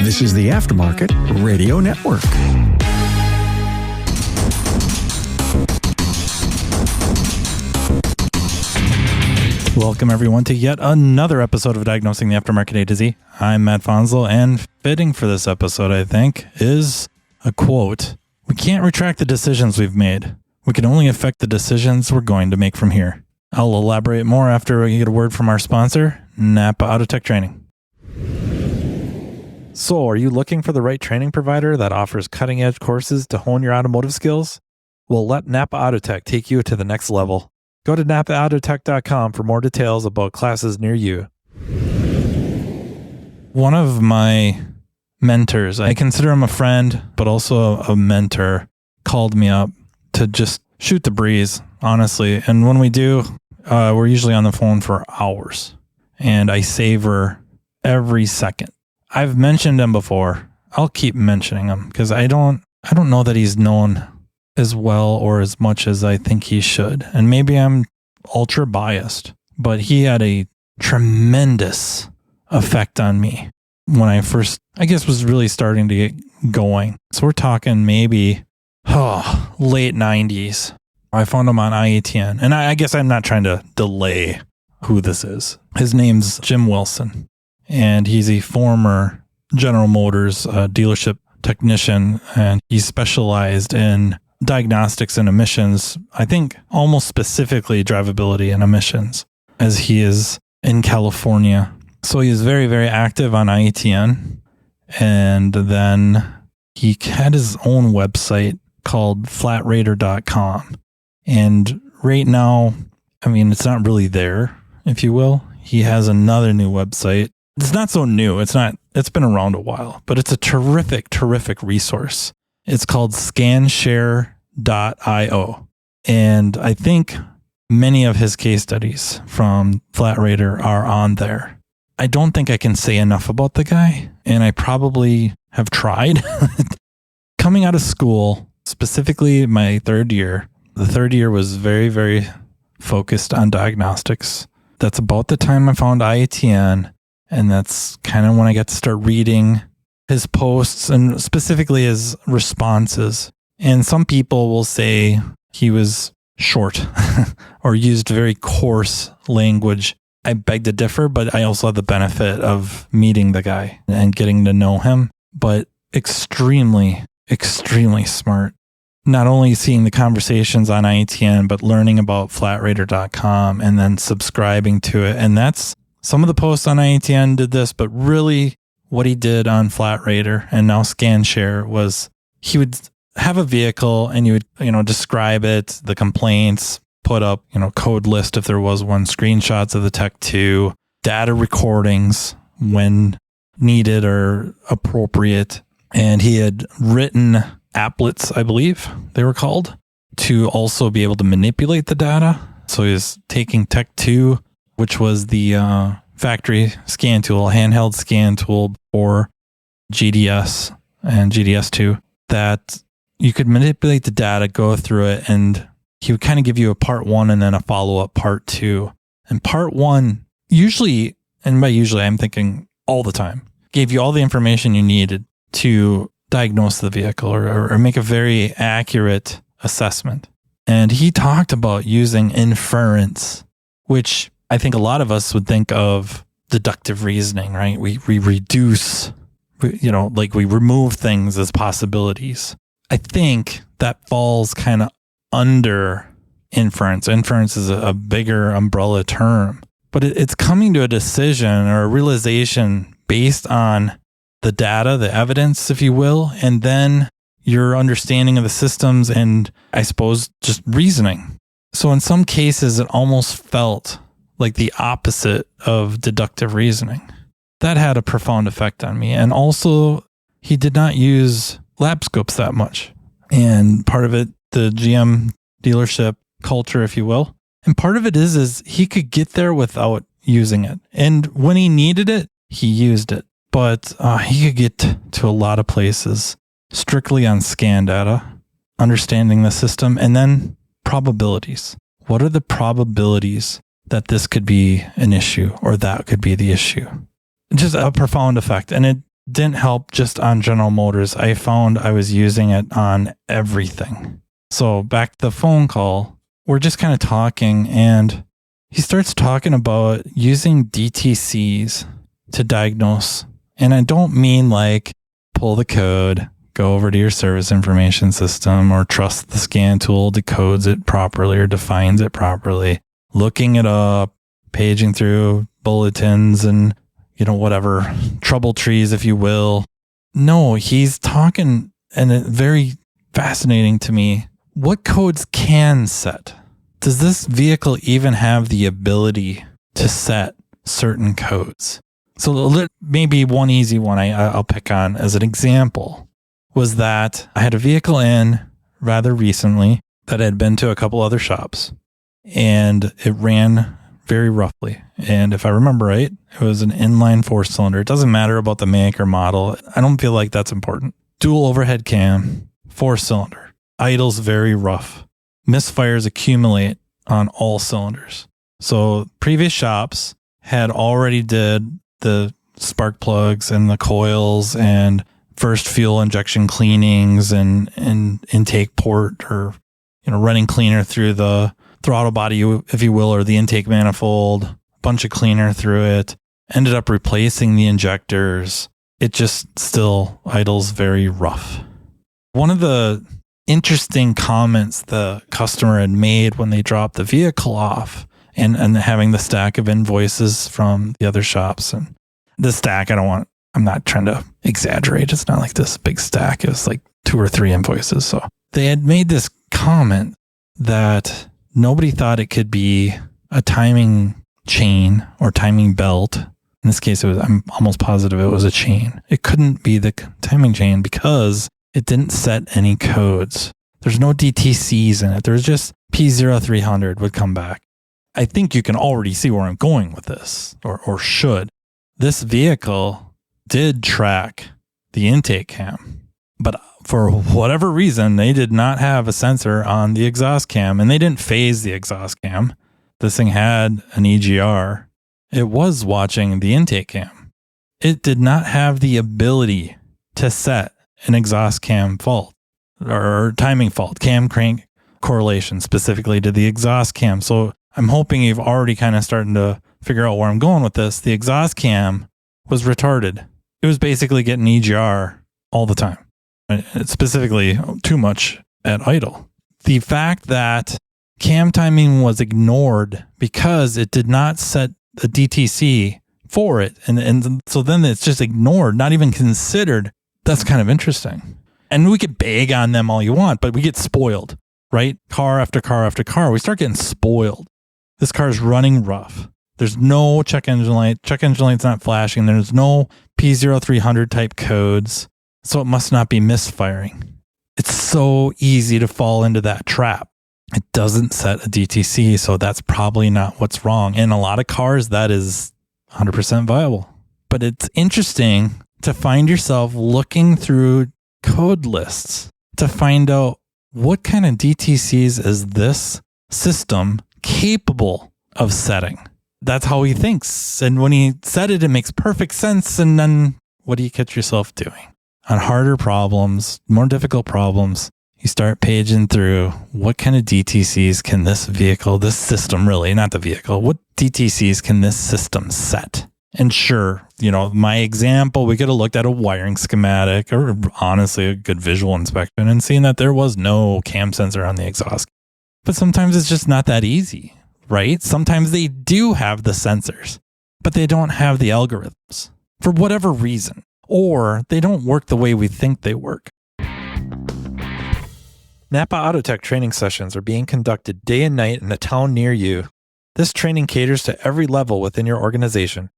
This is the Aftermarket Radio Network. Welcome, everyone, to yet another episode of Diagnosing the Aftermarket A to Z. I'm Matt Fanslow, and fitting for this episode, I think, is a quote. We can't retract the decisions we've made. We can only affect the decisions we're going to make from here. I'll elaborate more after we get a word from our sponsor, NAPA Autotech Training. So, are you looking for the right training provider that offers cutting-edge courses to hone your automotive skills? Well, let NAPA Autotech take you to the next level. Go to napaAutotech.com for more details about classes near you. One of my mentors, I consider him a friend, but also a mentor, called me up to just shoot the breeze, honestly. And when we do, we're usually on the phone for hours. And I savor every second. I've mentioned him before. I'll keep mentioning him because I don't know that he's known as well or as much as I think he should. And maybe I'm ultra biased, but he had a tremendous effect on me when I first, I guess, was really starting to get going. So we're talking maybe late 90s. I found him on IATN. And I guess I'm not trying to delay who this is. His name's Jim Wilson. And he's a former General Motors dealership technician, and he specialized in diagnostics and emissions, I think almost specifically drivability and emissions, as he is in California. So he is very, very active on IATN. And then he had his own website called flatrater.com. And right now, I mean, it's not really there, if you will. He has another new website. It's not so new. It's been around a while, but it's a terrific, terrific resource. It's called scanshare.io. And I think many of his case studies from Flatrater are on there. I don't think I can say enough about the guy, and I probably have tried. Coming out of school, specifically my third year, the third year was very, very focused on diagnostics. That's about the time I found IATN. And that's kind of when I got to start reading his posts and specifically his responses. And some people will say he was short or used very coarse language. I beg to differ, but I also had the benefit of meeting the guy and getting to know him. But extremely, extremely smart. Not only seeing the conversations on IATN, but learning about flatrater.com and then subscribing to it. And that's some of the posts on IATN did this, but really what he did on Flatrater and now ScanShare was he would have a vehicle and you would, describe it, the complaints, put up, code list if there was one, screenshots of the Tech 2, data recordings when needed or appropriate. And he had written applets, I believe they were called, to also be able to manipulate the data. So he was taking Tech 2, which was the factory scan tool, handheld scan tool for GDS and GDS2, that you could manipulate the data, go through it, and he would kind of give you a part one and then a follow-up part two. And part one, usually, and by usually I'm thinking all the time, gave you all the information you needed to diagnose the vehicle or make a very accurate assessment. And he talked about using inference, which I think a lot of us would think of deductive reasoning, right? We reduce, we remove things as possibilities. I think that falls kind of under inference. Inference is a bigger umbrella term, but it's coming to a decision or a realization based on the data, the evidence, if you will, and then your understanding of the systems and I suppose just reasoning. So in some cases, it almost felt like the opposite of deductive reasoning. That had a profound effect on me. And also, he did not use lab scopes that much. And part of it, the GM dealership culture, if you will. And part of it is he could get there without using it. And when he needed it, he used it. But he could get to a lot of places strictly on scan data, understanding the system, and then probabilities. What are the probabilities that this could be an issue or that could be the issue? Just a profound effect. And it didn't help just on General Motors. I found I was using it on everything. So back to the phone call, we're just kind of talking, and he starts talking about using DTCs to diagnose. And I don't mean like pull the code, go over to your service information system, or trust the scan tool decodes it properly or defines it properly, looking it up, paging through bulletins and, whatever, trouble trees, if you will. No, he's talking, and it's very fascinating to me. What codes can set? Does this vehicle even have the ability to set certain codes? So maybe one easy one I'll pick on as an example was that I had a vehicle in rather recently that had been to a couple other shops, and it ran very roughly. And if I remember right, it was an inline 4-cylinder. It doesn't matter about the make or model. I don't feel like that's important. Dual overhead cam, 4-cylinder. Idles very rough. Misfires accumulate on all cylinders. So previous shops had already did the spark plugs and the coils and first fuel injection cleanings and intake port, or running cleaner through the throttle body, if you will, or the intake manifold, bunch of cleaner through it, ended up replacing the injectors. It just still idles very rough. One of the interesting comments the customer had made when they dropped the vehicle off and having the stack of invoices from the other shops, and the stack, I'm not trying to exaggerate. It's not like this big stack. It was like 2 or 3 invoices. So they had made this comment that nobody thought it could be a timing chain or timing belt. In this case, I'm almost positive it was a chain. It couldn't be the timing chain because it didn't set any codes. There's no DTCs in it. There's just P0300 would come back. I think you can already see where I'm going with this, or should. This vehicle did track the intake cam, but for whatever reason, they did not have a sensor on the exhaust cam, and they didn't phase the exhaust cam. This thing had an EGR. It was watching the intake cam. It did not have the ability to set an exhaust cam fault or timing fault, cam crank correlation specifically to the exhaust cam. So I'm hoping you've already kind of starting to figure out where I'm going with this. The exhaust cam was retarded. It was basically getting EGR all the time. Specifically too much at idle. The fact that cam timing was ignored because it did not set a DTC for it, and so then it's just ignored, not even considered. That's kind of interesting. And we could beg on them all you want, but we get spoiled, right? Car after car after car, we start getting spoiled. This car is running rough. There's no check engine light. Check engine light's not flashing. There's no P0300 type codes. So it must not be misfiring. It's so easy to fall into that trap. It doesn't set a DTC, so that's probably not what's wrong. In a lot of cars, that is 100% viable. But it's interesting to find yourself looking through code lists to find out what kind of DTCs is this system capable of setting. That's how he thinks. And when he said it, it makes perfect sense. And then what do you catch yourself doing? On harder problems, more difficult problems, you start paging through what kind of DTCs can this vehicle, this system really, not the vehicle, what DTCs can this system set? And sure, my example, we could have looked at a wiring schematic or honestly a good visual inspection and seen that there was no cam sensor on the exhaust. But sometimes it's just not that easy, right? Sometimes they do have the sensors, but they don't have the algorithms for whatever reason. Or they don't work the way we think they work. NAPA Autotech training sessions are being conducted day and night in a town near you. This training caters to every level within your organization,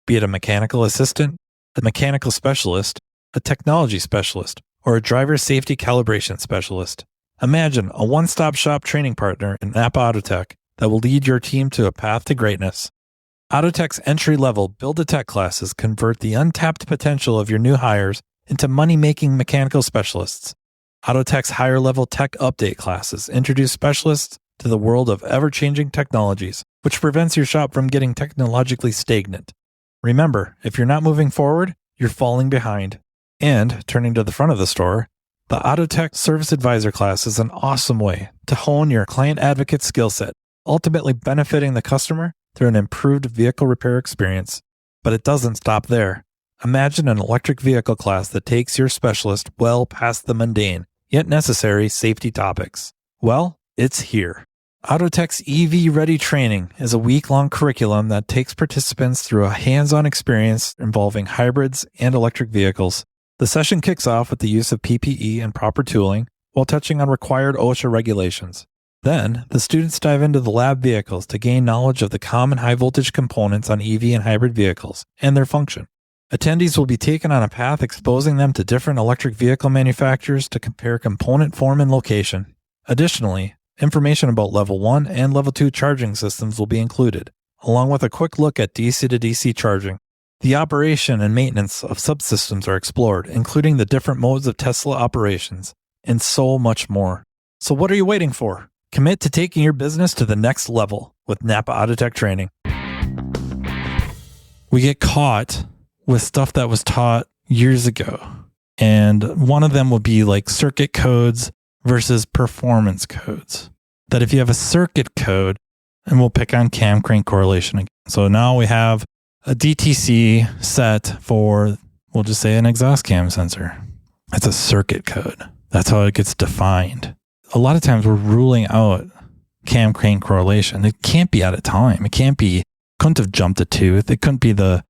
be it a mechanical assistant, a mechanical specialist, a technology specialist, or a driver safety calibration specialist. Imagine a one-stop shop training partner in NAPA Autotech that will lead your team to a path to greatness. Autotech's entry-level Build-A-Tech classes convert the untapped potential of your new hires into money-making mechanical specialists. Autotech's higher-level tech update classes introduce specialists to the world of ever-changing technologies, which prevents your shop from getting technologically stagnant. Remember, if you're not moving forward, you're falling behind. And turning to the front of the store, the Autotech Service Advisor class is an awesome way to hone your client advocate skill set, ultimately benefiting the customer through an improved vehicle repair experience. But it doesn't stop there. Imagine an electric vehicle class that takes your specialist well past the mundane, yet necessary safety topics. Well, it's here. Autotech's EV Ready training is a week-long curriculum that takes participants through a hands-on experience involving hybrids and electric vehicles. The session kicks off with the use of PPE and proper tooling while touching on required OSHA regulations. Then, the students dive into the lab vehicles to gain knowledge of the common high-voltage components on EV and hybrid vehicles and their function. Attendees will be taken on a path exposing them to different electric vehicle manufacturers to compare component form and location. Additionally, information about Level 1 and Level 2 charging systems will be included, along with a quick look at DC to DC charging. The operation and maintenance of subsystems are explored, including the different modes of Tesla operations, and so much more. So what are you waiting for? Commit to taking your business to the next level with NAPA Autotech training. We get caught with stuff that was taught years ago. And one of them would be like circuit codes versus performance codes. That if you have a circuit code, and we'll pick on cam crank correlation again. So now we have a DTC set for, we'll just say, an exhaust cam sensor. That's a circuit code. That's how it gets defined. A lot of times we're ruling out cam crank correlation. It can't be out of time. It couldn't have jumped a tooth. It couldn't be the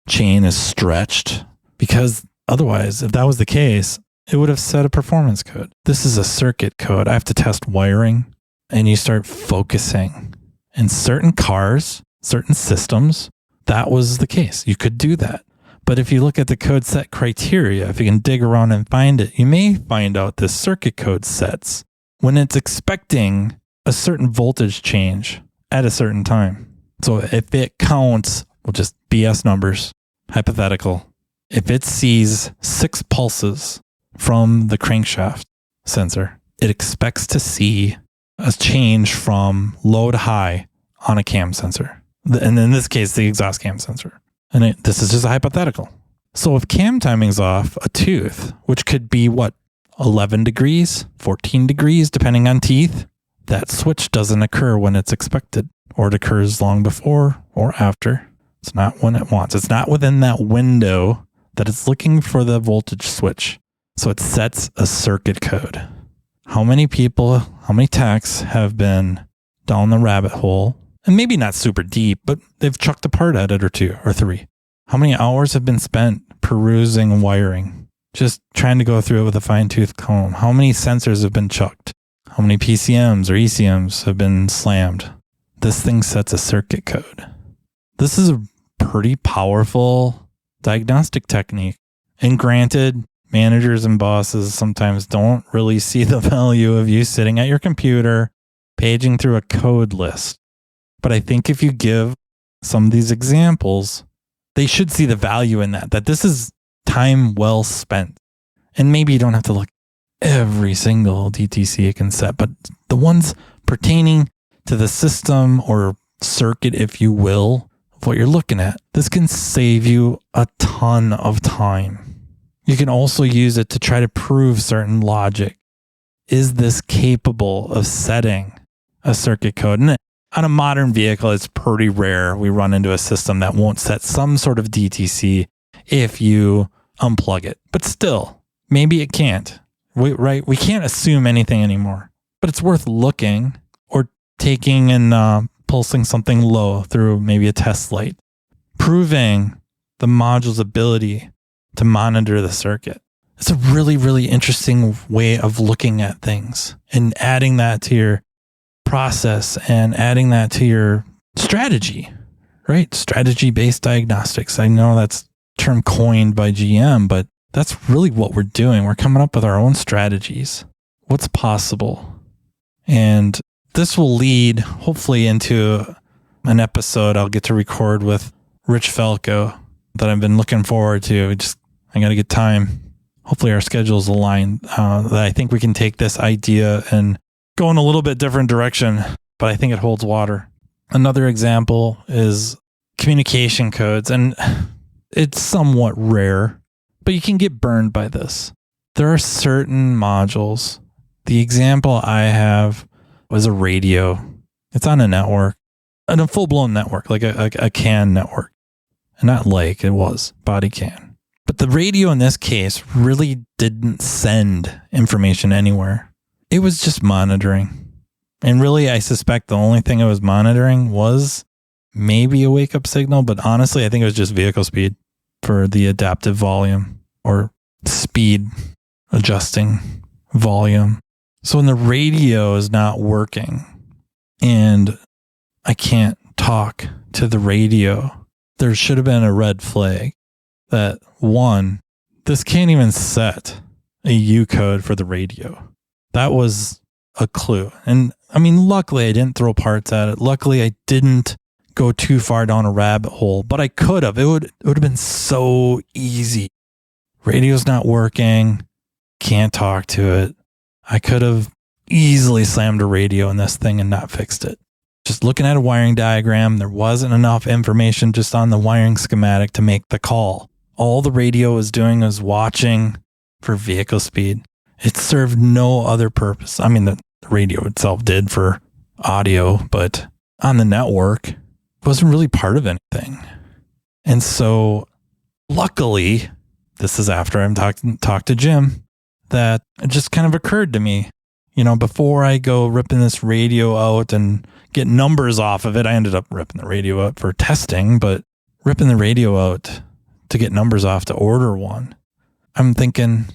chain is stretched, because otherwise, if that was the case, it would have set a performance code. This is a circuit code. I have to test wiring, and you start focusing. In certain cars, certain systems, that was the case. You could do that. But if you look at the code set criteria, if you can dig around and find it, you may find out this circuit code sets when it's expecting a certain voltage change at a certain time. So if it counts, we'll just BS numbers, hypothetical. If it sees 6 pulses from the crankshaft sensor, it expects to see a change from low to high on a cam sensor. And in this case, the exhaust cam sensor. And this is just a hypothetical. So if cam timing's off a tooth, which could be 11 degrees, 14 degrees, depending on teeth, that switch doesn't occur when it's expected, or it occurs long before or after. It's not when it wants. It's not within that window that it's looking for the voltage switch. So it sets a circuit code. How many people, how many techs have been down the rabbit hole, and maybe not super deep, but they've chucked a part at it or 2 or 3. How many hours have been spent perusing wiring, just trying to go through it with a fine-tooth comb? How many sensors have been chucked? How many PCMs or ECMs have been slammed? This thing sets a circuit code. This is a pretty powerful diagnostic technique. And granted, managers and bosses sometimes don't really see the value of you sitting at your computer, paging through a code list. But I think if you give some of these examples, they should see the value in that this is time well spent. And maybe you don't have to look every single DTC you can set, but the ones pertaining to the system or circuit, if you will, of what you're looking at, this can save you a ton of time. You can also use it to try to prove certain logic. Is this capable of setting a circuit code? And on a modern vehicle, it's pretty rare we run into a system that won't set some sort of DTC if you unplug it. But still, maybe it can't. We can't assume anything anymore. But it's worth looking, or taking and pulsing something low through maybe a test light, proving the module's ability to monitor the circuit. It's a really, really interesting way of looking at things, and adding that to your process and adding that to your strategy, right? Strategy-based diagnostics. I know that's a term coined by GM, but that's really what we're doing. We're coming up with our own strategies. What's possible? And this will lead hopefully into an episode I'll get to record with Rich Falco that I've been looking forward to. I got to get time. Hopefully our schedules align. That I think we can take this idea and go in a little bit different direction, but I think it holds water. Another example is communication codes. And It's somewhat rare, but you can get burned by this. There are certain modules. The example I have was a radio. It's on a network, and a full-blown network, like a CAN network. And not like, it was body CAN. But the radio in this case really didn't send information anywhere. It was just monitoring. And really, I suspect the only thing it was monitoring was maybe a wake-up signal, but honestly, I think it was just vehicle speed for the adaptive volume or speed adjusting volume. So when the radio is not working and I can't talk to the radio, there should have been a red flag that, one, this can't even set a U code for the radio. That was a clue. And I mean, luckily I didn't throw parts at it. Luckily I didn't go too far down a rabbit hole, but I could have. It would have been so easy. Radio's not working. Can't talk to it. I could have easily slammed a radio in this thing and not fixed it. Just looking at a wiring diagram, there wasn't enough information just on the wiring schematic to make the call. All the radio was doing was watching for vehicle speed. It served no other purpose. I mean, the radio itself did for audio, but on the network, it wasn't really part of anything. And so, luckily, this is after I'm talked to Jim, that it just kind of occurred to me, before I go ripping this radio out and get numbers off of it. I ended up ripping the radio out for testing, but ripping the radio out to get numbers off to order one. I'm thinking,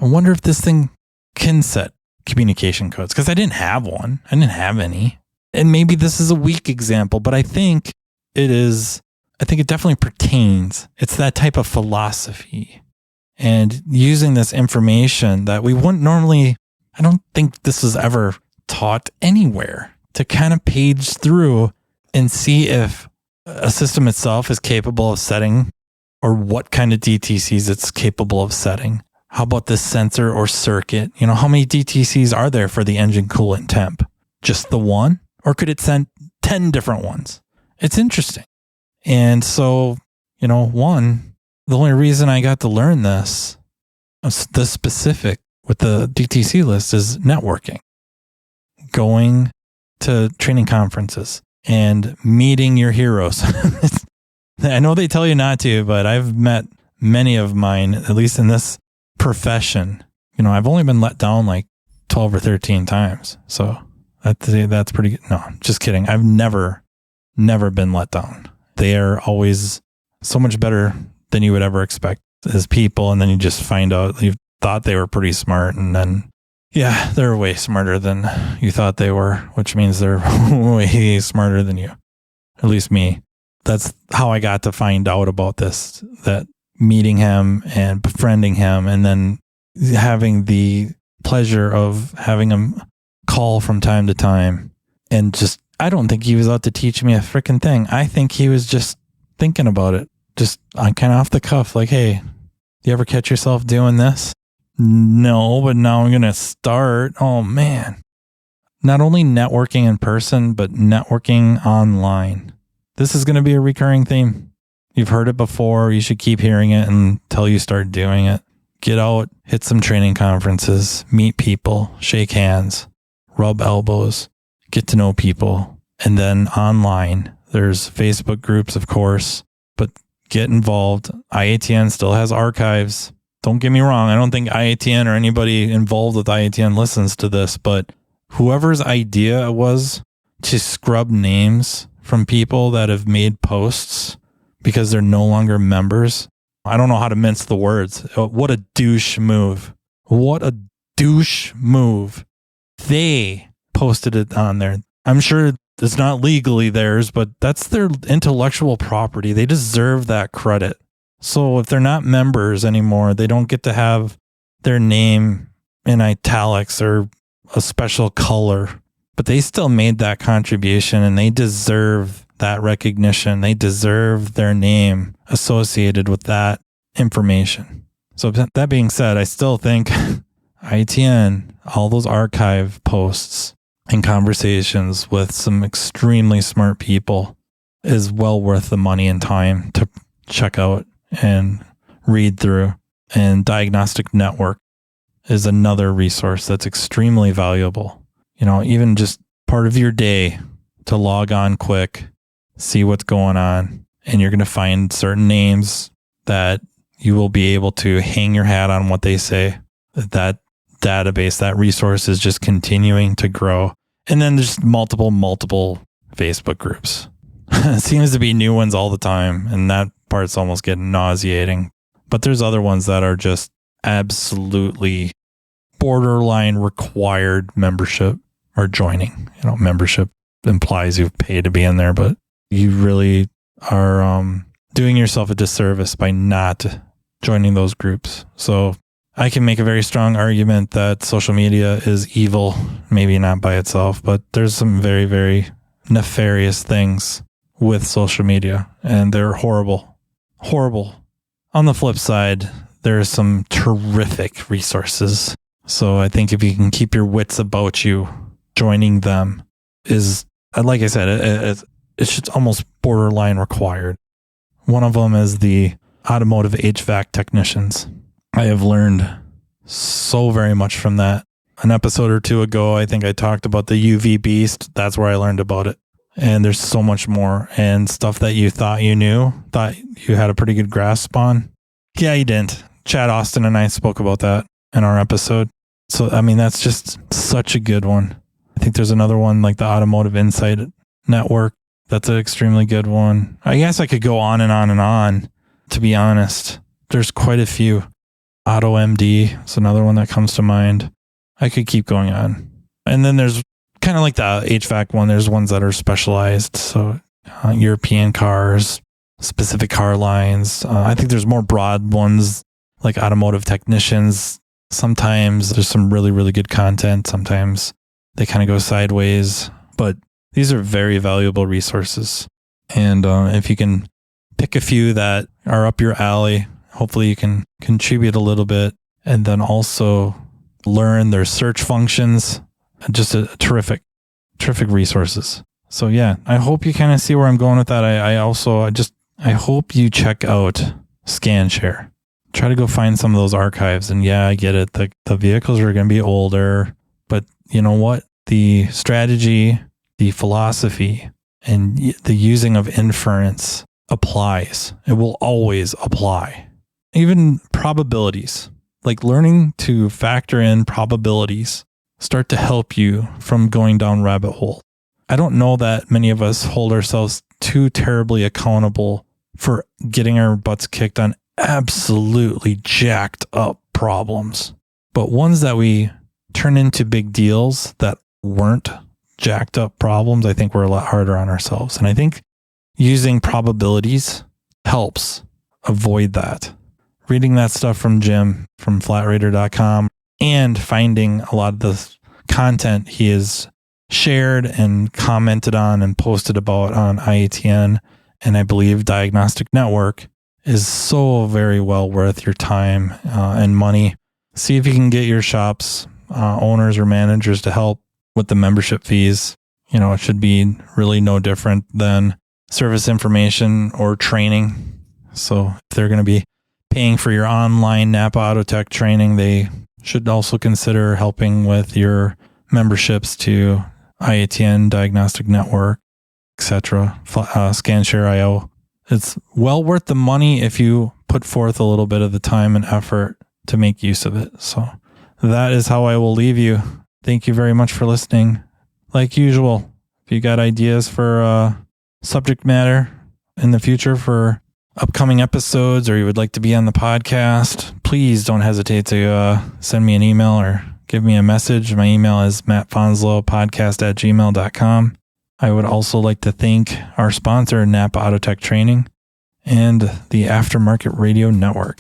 I wonder if this thing can set communication codes, because I didn't have one. I didn't have any. And maybe this is a weak example, but I think it is. I think it definitely pertains. It's that type of philosophy. And using this information that we wouldn't normally, I don't think this was ever taught anywhere, to kind of page through and see if a system itself is capable of setting, or what kind of DTCs it's capable of setting. How about this sensor or circuit? How many DTCs are there for the engine coolant temp? Just the one? Or could it send 10 different ones? It's interesting. And so, the only reason I got to learn this specific with the DTC list is networking. Going to training conferences and meeting your heroes. I know they tell you not to, but I've met many of mine, at least in this profession. I've only been let down like 12 or 13 times. So that's pretty good. No, just kidding. I've never been let down. They are always so much better than you would ever expect as people. And then you just find out you thought they were pretty smart. And then, yeah, they're way smarter than you thought they were, which means they're way smarter than you. At least me. That's how I got to find out about this, that meeting him and befriending him, and then having the pleasure of having him call from time to time. And just, I don't think he was out to teach me a freaking thing. I think he was just thinking about it, just kind of off the cuff, like, hey, you ever catch yourself doing this? No, but now I'm going to start. Oh, man. Not only networking in person, but networking online. This is going to be a recurring theme. You've heard it before. You should keep hearing it until you start doing it. Get out, hit some training conferences, meet people, shake hands, rub elbows, get to know people. And then online, there's Facebook groups, of course, but get involved. IATN still has archives. Don't get me wrong. I don't think IATN or anybody involved with IATN listens to this, but whoever's idea it was to scrub names from people that have made posts because they're no longer members, I don't know how to mince the words. What a douche move. What a douche move. They posted it on there. I'm sure it's not legally theirs, but that's their intellectual property. They deserve that credit. So if they're not members anymore, they don't get to have their name in italics or a special color, but they still made that contribution and they deserve that recognition. They deserve their name associated with that information. So that being said, I still think ITN, all those archive posts and conversations with some extremely smart people is well worth the money and time to check out and read through. And Diagnostic Network is another resource that's extremely valuable. Even just part of your day to log on quick, see what's going on, and you're going to find certain names that you will be able to hang your hat on what they say. That database, that resource is just continuing to grow. And then there's multiple Facebook groups. It seems to be new ones all the time, and that part's almost getting nauseating. But there's other ones that are just absolutely borderline required membership or joining. Membership implies you've paid to be in there, but you really are doing yourself a disservice by not joining those groups. So I can make a very strong argument that social media is evil, maybe not by itself, but there's some very, very nefarious things with social media, and they're horrible. Horrible. On the flip side, there are some terrific resources. So I think if you can keep your wits about you, joining them is, like I said, it's just almost borderline required. One of them is the automotive HVAC technicians. I have learned so very much from that. An episode or two ago, I think I talked about the UV beast. That's where I learned about it. And there's so much more, and stuff that you thought you knew, thought you had a pretty good grasp on. Yeah, you didn't. Chad Austin and I spoke about that in our episode. So, that's just such a good one. I think there's another one like the Automotive Insight Network. That's an extremely good one. I guess I could go on and on and on, to be honest. There's quite a few. AutoMD is another one that comes to mind. I could keep going on. And then there's kind of like the HVAC one. There's ones that are specialized. So European cars, specific car lines. I think there's more broad ones like automotive technicians. Sometimes there's some really, really good content. Sometimes they kind of go sideways. But these are very valuable resources. And if you can pick a few that are up your alley, hopefully you can contribute a little bit, and then also learn their search functions. Just a terrific resources. So yeah, I hope you kind of see where I'm going with that. I hope you check out ScanShare. Try to go find some of those archives. And yeah, I get it. The vehicles are going to be older, but you know what? The strategy, the philosophy, and the using of inference applies. It will always apply. Even probabilities, like learning to factor in probabilities, start to help you from going down rabbit hole. I don't know that many of us hold ourselves too terribly accountable for getting our butts kicked on absolutely jacked up problems. But ones that we turn into big deals that weren't jacked up problems, I think we're a lot harder on ourselves. And I think using probabilities helps avoid that. Reading that stuff from Jim from flatrater.com and finding a lot of the content he has shared and commented on and posted about on IATN and I believe Diagnostic Network is so very well worth your time and money. See if you can get your shop's owners or managers to help with the membership fees. It should be really no different than service information or training. So if they're going to be paying for your online NAPA Autotech training, they should also consider helping with your memberships to IATN, Diagnostic Network, etc., ScanShare.io. It's well worth the money if you put forth a little bit of the time and effort to make use of it. So that is how I will leave you. Thank you very much for listening. Like usual, if you got ideas for subject matter in the future for upcoming episodes, or you would like to be on the podcast, please don't hesitate to send me an email or give me a message. My email is mattfanslowpodcast@gmail.com. I would also like to thank our sponsor, NAPA Autotech Training, and the Aftermarket Radio Network.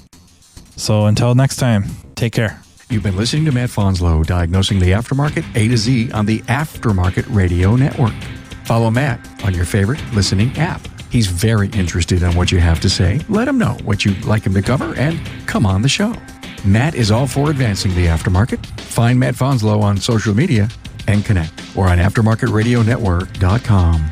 So until next time, take care. You've been listening to Matt Fanslow, diagnosing the aftermarket A to Z on the Aftermarket Radio Network. Follow Matt on your favorite listening app. He's very interested in what you have to say. Let him know what you'd like him to cover and come on the show. Matt is all for advancing the aftermarket. Find Matt Fanslow on social media and connect or on aftermarketradionetwork.com.